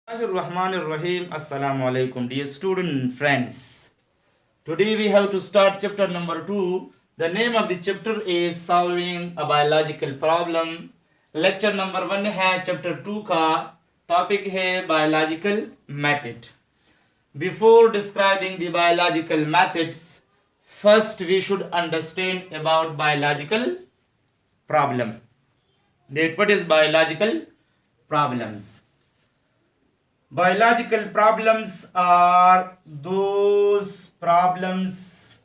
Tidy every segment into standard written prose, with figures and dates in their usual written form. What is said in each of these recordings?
Bismillahirrahmanirrahim. Assalamu alaikum, dear student friends. Today we have to start chapter number 2. The name of the chapter is Solving a Biological Problem. Lecture number 1 है chapter 2 का topic है biological method. Before describing the biological methods, first we should understand about biological problem. That what is biological problems? Biological problems are those problems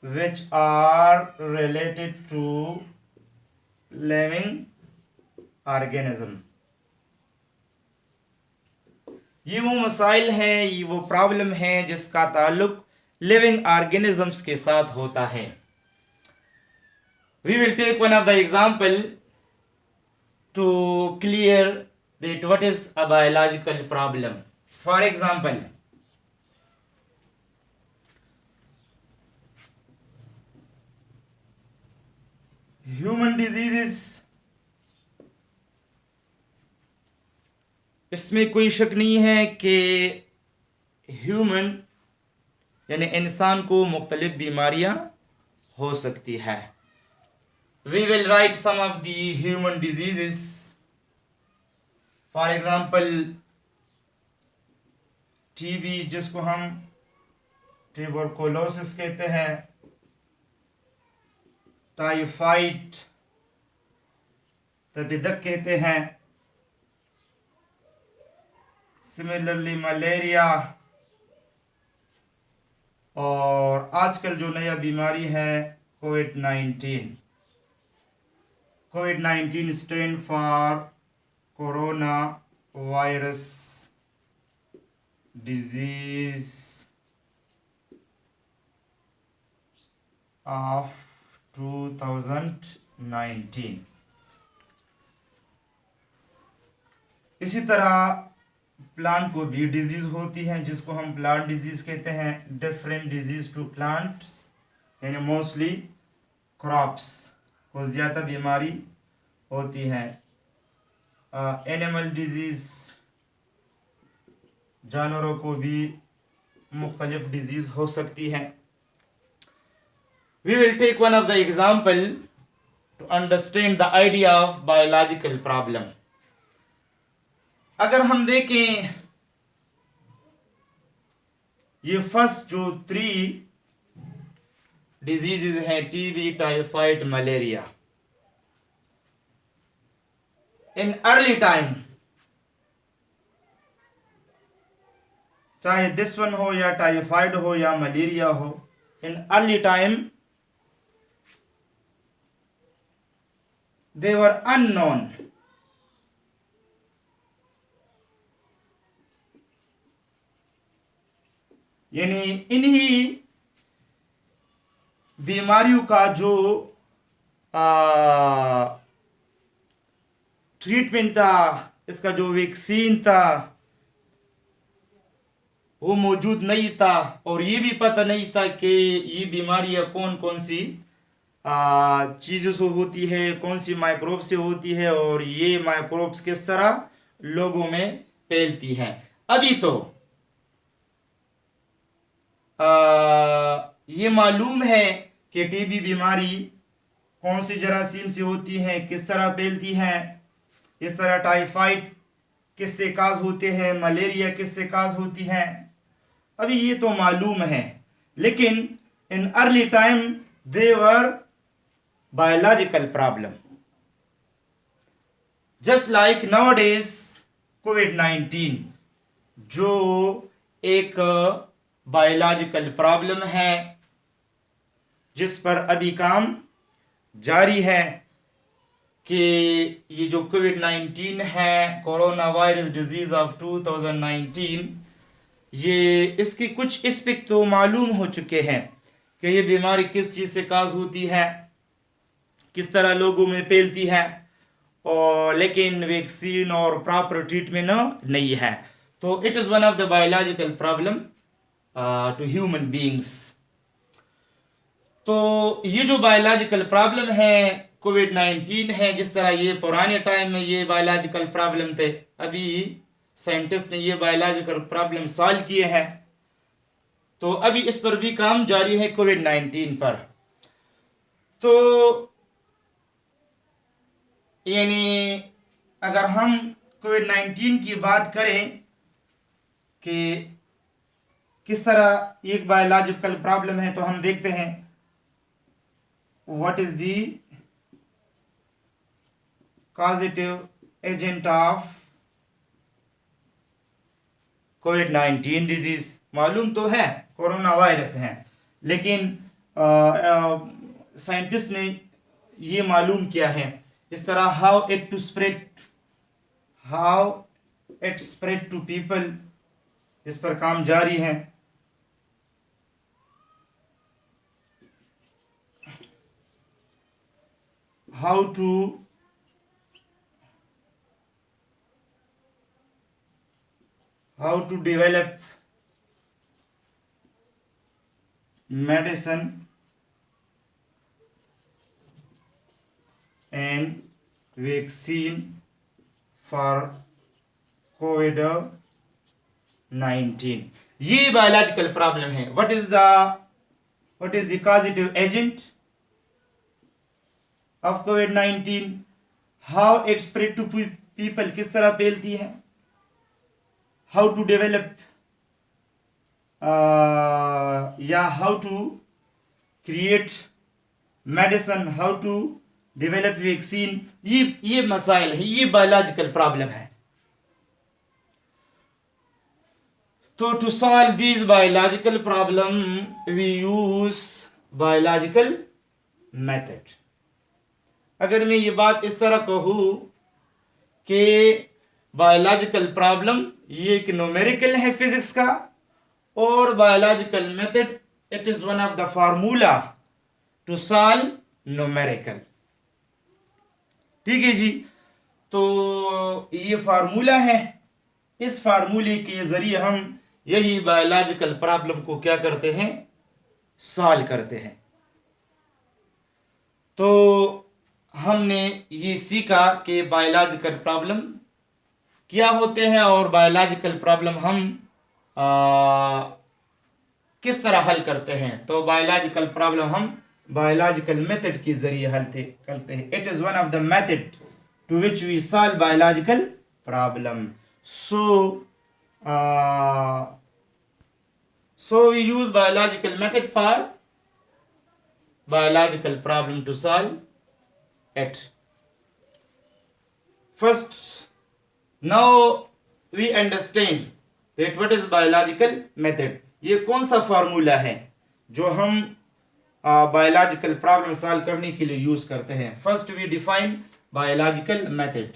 which are related to living organism. ये वो मसाइल हैं, ये वो problem हैं जिसका ताल्लुक living organisms के साथ होता है. We will take one of the example to clear that what is a biological problem. For example, human diseases. इसमें कोई शक नहीं है कि ह्यूमन यानी इंसान को मुख्तलिफ बीमारियां हो सकती है. We will write some of the human diseases. For example, TB जिसको हम ट्यूबरकुलोसिस कहते हैं, टाइफाइड तपिदक कहते हैं, सिमिलरली मलेरिया, और आजकल जो नया बीमारी है कोविड-19. COVID-19 stand for coronavirus disease of 2019. इसी तरह प्लांट को भी डिजीज होती है जिसको हम प्लांट डिजीज कहते हैं. डिफरेंट डिजीज टू प्लांट्स यानी मोस्टली क्रॉप्स को ज़्यादा बीमारी होती है. एनिमल डिजीज जानवरों को भी मुख्तलिफ डिजीज हो सकती है. We will take one of the example to understand the idea of biological problem. अगर हम देखें ये फर्स्ट जो 3 डिजीजेज हैं, टीबी, टाइफाइड, मलेरिया, इन अर्ली टाइम, चाहे दिस वन हो या टाइफाइड हो या मलेरिया हो, इन early time they were unknown. यानी इन्हीं बीमारियों का जो ट्रीटमेंट था, इसका जो वैक्सीन था वो मौजूद नहीं था, और ये भी पता नहीं था कि ये बीमारियां कौन कौन सी चीज़ों से होती है, कौन सी माइक्रोब से होती है, और ये माइक्रोब्स किस तरह लोगों में फैलती हैं. अभी तो ये मालूम है कि टीबी बीमारी कौन सी जरासीम से होती है, किस तरह फैलती है. इस तरह टाइफाइड किससे काज होते हैं, मलेरिया किससे काज होती है, अभी ये तो मालूम है. लेकिन in early time they were biological problem, just like nowadays कोविड-19 जो एक बायोलॉजिकल प्रॉब्लम है जिस पर अभी काम जारी है कि ये जो कोविड-19 है, कोरोना वायरस डिजीज ऑफ 2019, ये इसके कुछ एस्पेक्ट तो मालूम हो चुके हैं कि ये बीमारी किस चीज़ से काज होती है, किस तरह लोगों में फैलती है, और लेकिन वैक्सीन और प्रॉपर ट्रीटमेंट नहीं है. तो it is one of the biological problem to human beings. तो ये जो बायोलॉजिकल प्रॉब्लम है कोविड-19 है, जिस तरह ये पुराने टाइम में ये बायोलॉजिकल प्रॉब्लम थे, अभी साइंटिस्ट ने ये बायोलॉजिकल प्रॉब्लम सॉल्व किए हैं, तो अभी इस पर भी काम जारी है कोविड-19 पर। तो यानी अगर हम कोविड-19 की बात करें कि किस तरह एक बायोलॉजिकल प्रॉब्लम है, तो हम देखते हैं what is the causative agent of covid disease. मालूम तो है कोरोना वायरस है, लेकिन साइंटिस्ट ने ये मालूम किया है इस तरह how it spread to people, इस पर काम जारी है। How to develop medicine and vaccine for COVID-19। ये बायोलॉजिकल प्रॉब्लम है। What is the causative agent of COVID-19, how it spread to people, किस तरह फैलती है, हाउ टू डेवलप या how to create medicine, how to develop vaccine, ये मसाइल है, ये बायोलॉजिकल प्रॉब्लम है। तो to solve this biological problem we use biological method. अगर मैं ये बात इस तरह कहूँ कि बायोलॉजिकल प्रॉब्लम ये एक न्यूमेरिकल है फिजिक्स का, और biological method it is one of the formula to solve numerical. ठीक है जी, तो ये फार्मूला है, इस फार्मूले के जरिए हम यही बायोलॉजिकल प्रॉब्लम को क्या करते हैं, सॉल्व करते हैं। तो हमने ये सीखा कि बायोलॉजिकल प्रॉब्लम क्या होते हैं और बायोलॉजिकल प्रॉब्लम हम किस तरह हल करते हैं। तो बायोलॉजिकल प्रॉब्लम हम बायोलॉजिकल मेथड के जरिए हल करते हैं। It is one of the method to which we solve biological problem. So we use biological method for biological problem to solve it. First, now we understand that what is biological method. ये कौन सा formula है जो हम biological problem solve करने के लिए use करते हैं। First we define biological method.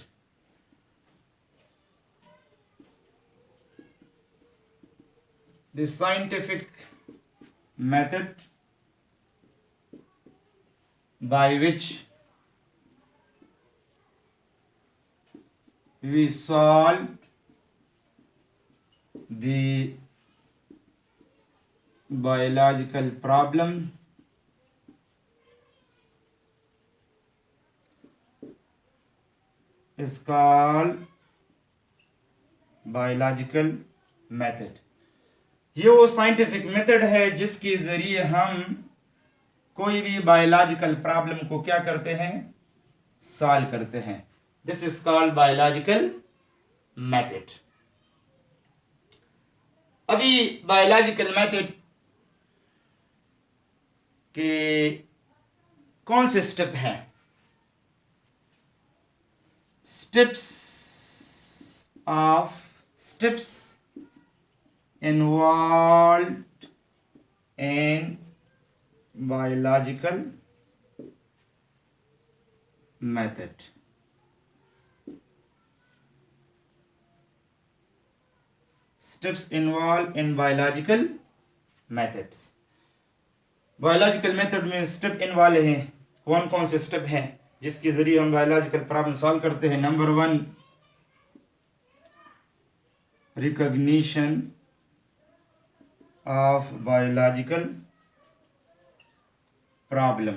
The scientific method by which we solve the biological problem is called biological method। ये वो साइंटिफिक मेथड है जिसके जरिए हम कोई भी बायोलॉजिकल प्रॉब्लम को क्या करते हैं, सॉल्व करते हैं। This is called biological method. अभी बायोलॉजिकल मेथड के कौन से स्टेप हैं? Steps involved in biological method। Steps involved in biological methods। Biological method में स्टेप इन्वॉल्व हैं। कौन कौन से स्टेप हैं जिसके जरिए हम बायोलॉजिकल प्रॉब्लम सॉल्व करते हैं? Number 1, recognition of biological problem।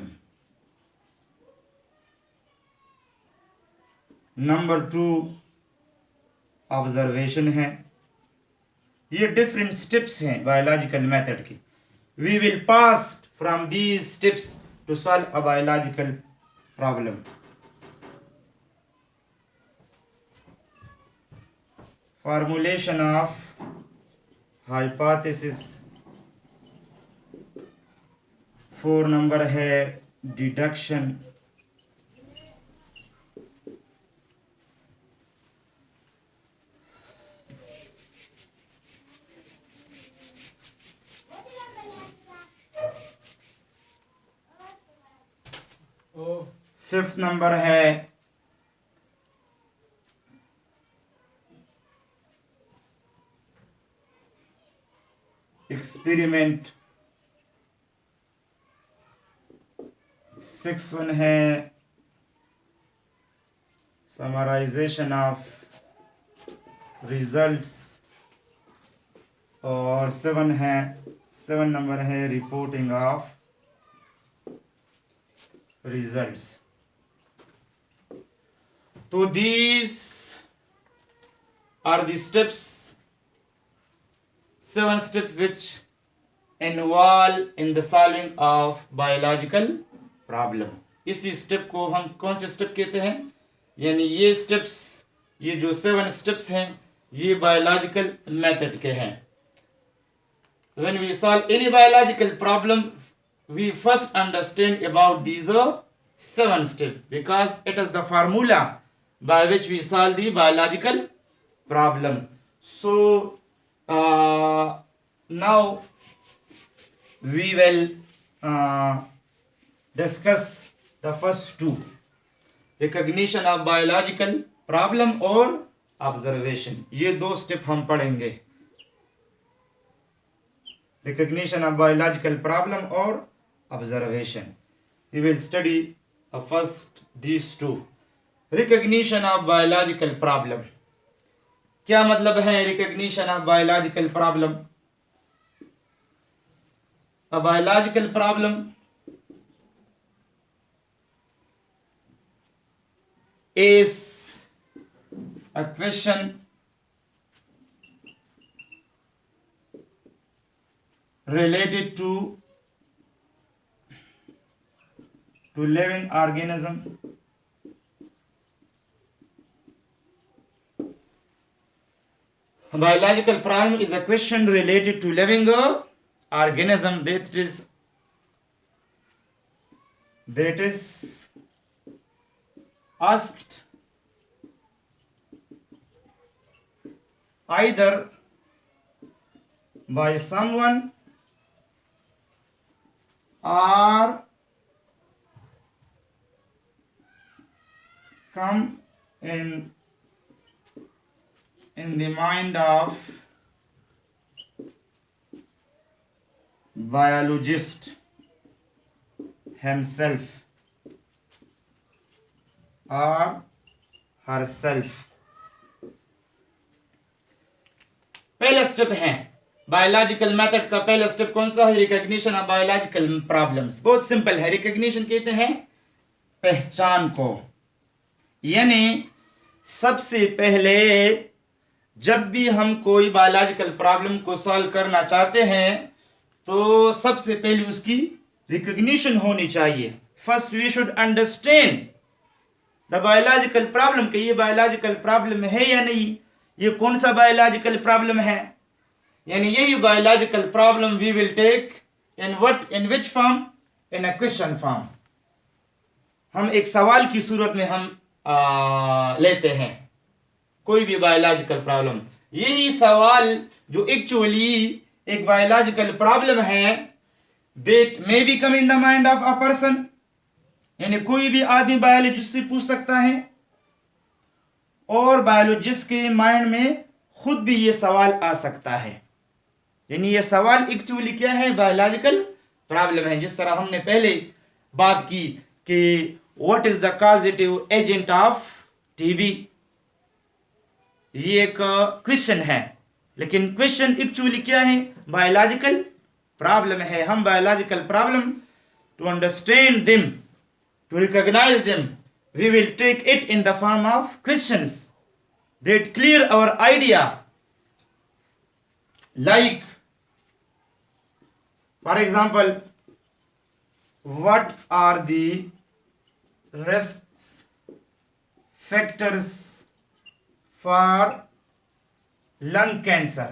Number 2 observation है। ये डिफरेंट स्टेप्स हैं बायोलॉजिकल मेथड की। We will pass from these steps to solve a biological problem. Formulation of hypothesis, 4 number है डिडक्शन, फिफ्थ नंबर है experiment, 6 one है summarization of results, और 7 number है reporting of results. तो these are the steps, 7 steps which involve in the solving of biological problem। इसी step को हम कौन से स्टेप कहते हैं? यानी ये स्टेप्स, ये जो 7 स्टेप्स हैं, ये बायोलॉजिकल मेथड के हैं। When we solve any biological problem, we first understand about these 7 steps, because it is the formula by which we solve the biological problem. So now we will discuss the first 2, recognition of biological problem और observation। ये 2 step हम पढ़ेंगे, recognition of biological problem और observation। We will study first these 2। recognition of biological problem, क्या मतलब है recognition of biological problem? A biological problem is a question related to living organism, biological problem is a question related to living organism that is asked either by someone or come in the mind of biologist himself or herself। पहला step है biological method का। पहला step कौन सा है? Recognition of biological problems. बहुत simple है। Recognition कहते हैं पहचान को, यानी सबसे पहले जब भी हम कोई बायोलॉजिकल प्रॉब्लम को सॉल्व करना चाहते हैं तो सबसे पहले उसकी रिकॉग्निशन होनी चाहिए। First we should understand the biological problem कि ये बायोलॉजिकल प्रॉब्लम है या नहीं, ये कौन सा बायोलॉजिकल प्रॉब्लम है। यानी यही biological problem we will take in which form? In a question form. हम एक सवाल की सूरत में हम लेते हैं कोई भी बायोलॉजिकल प्रॉब्लम। यही सवाल जो एक्चुअली एक बायोलॉजिकल प्रॉब्लम है, that may be come in the mind of a person, यानी कोई भी आदमी बायोलॉजिस्ट से पूछ सकता है और बायोलॉजिस्ट के माइंड में खुद भी ये सवाल आ सकता है। यानी ये सवाल एक्चुअली क्या है? बायोलॉजिकल प्रॉब्लम है। जिस तरह हमने पहले बात की कि what is the causative agent of TB, ये एक क्वेश्चन है, लेकिन क्वेश्चन एक्चुअली क्या है? बायोलॉजिकल प्रॉब्लम है। हम biological problem to understand them, to recognise them, we will take it in the form of questions that clear our idea. Like, for example, what are the risk factors for lung cancer?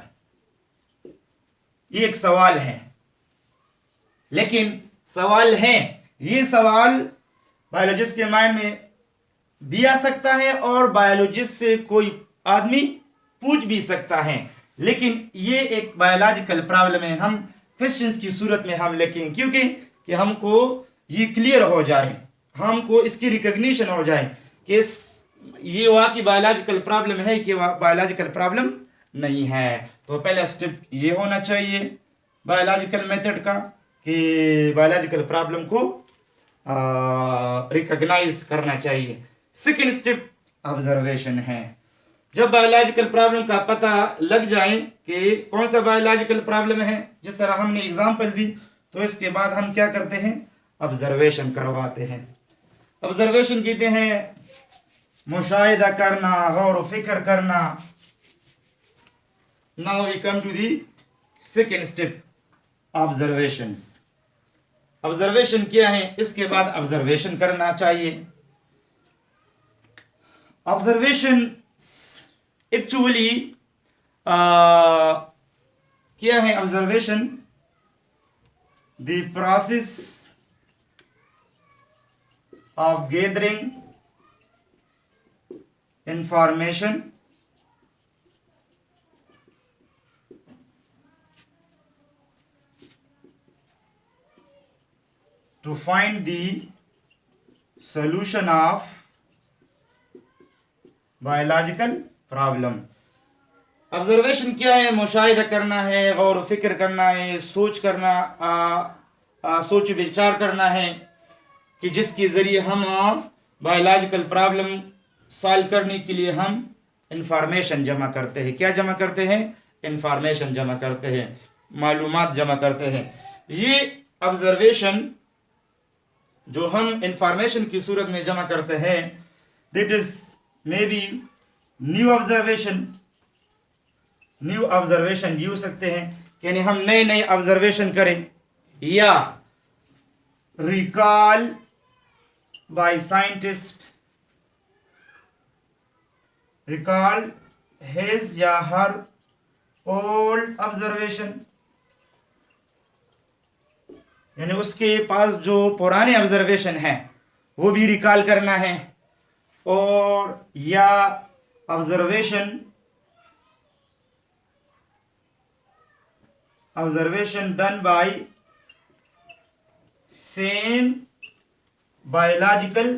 ये एक सवाल है, लेकिन सवाल है, ये सवाल biologist के माइंड में भी आ सकता है और बायोलॉजिस्ट से कोई आदमी पूछ भी सकता है, लेकिन ये एक बायोलॉजिकल प्रॉब्लम है। हम क्वेश्चंस की सूरत में हम लिखेंगे, क्योंकि कि हमको ये क्लियर हो जाए, हमको इसकी रिकग्निशन हो जाए कि ये वाकई बायोलॉजिकल प्रॉब्लम है कि बायोलॉजिकल प्रॉब्लम नहीं है। तो पहला स्टेप ये होना चाहिए बायोलॉजिकल मेथड का कि बायोलॉजिकल प्रॉब्लम को रिकॉग्नाइज करना चाहिए। सेकेंड स्टेप ऑब्जर्वेशन है। जब बायोलॉजिकल प्रॉब्लम का पता लग जाए कि कौन सा बायोलॉजिकल प्रॉब्लम है, जिस तरह हमने एग्जांपल दी, तो इसके बाद हम क्या करते हैं, ऑब्जर्वेशन करवाते हैं। ऑब्जर्वेशन कहते हैं मुशाहिदा करना, गौर फिक्र करना। Now we come to the second step, observations. Observation क्या है, इसके बाद ऑब्जर्वेशन करना चाहिए। ऑब्जर्वेशन एक्चुअली क्या है? Observation the process of gathering information to find the solution of biological problem. Observation क्या है? मुशाहिदा करना है, गौर फिक्र करना है, सोच करना, सोच विचार करना है कि जिसके ज़रिए हम बायोलॉजिकल प्रॉब्लम सॉल्व करने के लिए हम इंफॉर्मेशन जमा करते हैं। क्या जमा करते हैं? इंफॉर्मेशन जमा करते हैं, मालूमात जमा करते हैं। ये ऑब्जर्वेशन जो हम इंफॉर्मेशन की सूरत में जमा करते हैं, that is may be new observation. New observation भी हो सकते हैं, यानी हम नए नए ऑब्जर्वेशन करें, या recall by scientist, recall his या हर ओल्ड ऑब्जर्वेशन, यानी उसके पास जो पुराने ऑब्जर्वेशन है वो भी रिकॉल करना है, और या observation done by same biological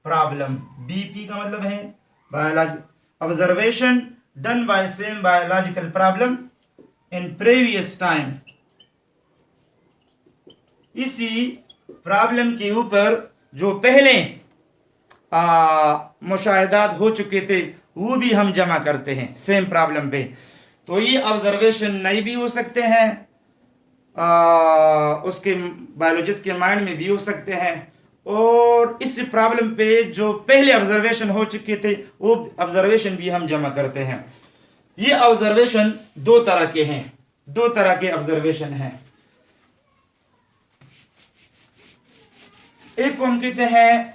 problem. BP का मतलब है biology, observation done by same biological problem in previous time. इसी प्रॉब्लम के ऊपर जो पहले मुशाहिदात हो चुके थे वो भी हम जमा करते हैं सेम प्रॉब्लम पे। तो ये ऑब्जर्वेशन नए भी हो सकते हैं, उसके बायोलॉजिस्ट के माइंड में भी हो सकते हैं, और इस प्रॉब्लम पे जो पहले ऑब्जर्वेशन हो चुके थे वो ऑब्जर्वेशन भी हम जमा करते हैं। ये ऑब्जर्वेशन दो तरह के हैं, दो तरह के ऑब्जर्वेशन हैं। एक को हम कहते हैं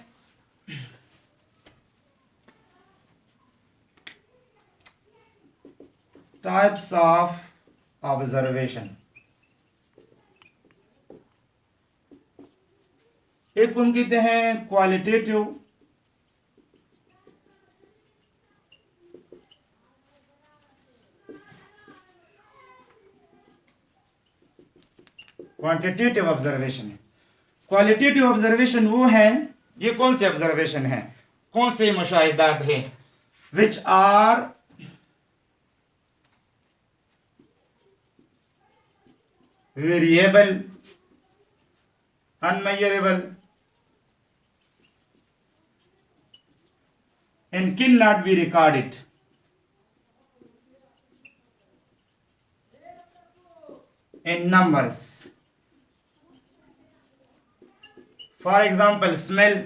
टाइप्स ऑफ ऑब्जर्वेशन, एक को हम कहते हैं क्वालिटेटिव, क्वांटिटेटिव ऑब्जर्वेशन है। क्वालिटेटिव ऑब्जर्वेशन वो है, ये कौन से ऑब्जर्वेशन है, कौन से मुशाहिदात हैं, which are variable, unmeasurable and cannot be recorded. In numbers. For example, smell,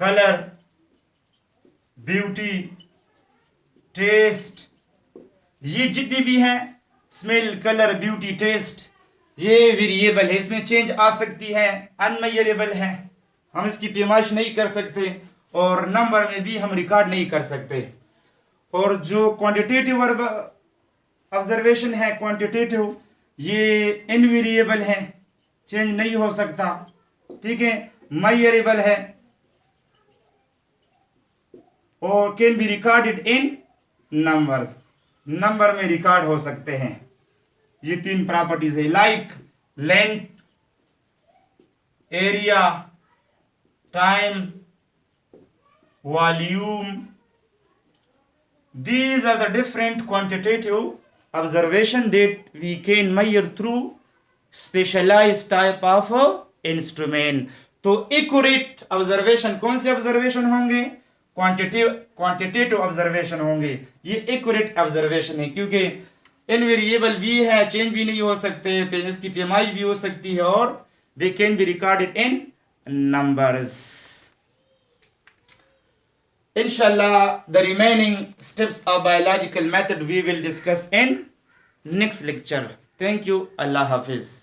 colour, beauty, taste, ये जितनी भी हैं, स्मेल, कलर, ब्यूटी, टेस्ट, ये वेरिएबल है, इसमें चेंज आ सकती है, अनमेजरेबल है, हम इसकी पैमाइश नहीं कर सकते और नंबर में भी हम रिकॉर्ड नहीं कर सकते। और जो क्वांटिटेटिव ऑब्जर्वेशन है, क्वांटिटेटिव, ये इनवेरिएबल है, चेंज नहीं हो सकता, ठीक है, मेजरेबल है और can be recorded in numbers, number में रिकॉर्ड हो सकते हैं। ये 3 प्रॉपर्टीज है, like length, area, time, volume. These are the different quantitative observation that we can measure through specialized type of instrument. तो accurate observation कौन से observation होंगे? क्वांटिटेटिव ऑब्जर्वेशन होंगे। ये accurate observation है क्योंकि इनवेरिएबल भी है, चेंज भी नहीं हो सकते, इसकी पैमाइश भी हो सकती है और they can be recorded in numbers. Inshallah, the remaining steps of biological method we will discuss in next lecture. Thank you. Allah Hafiz.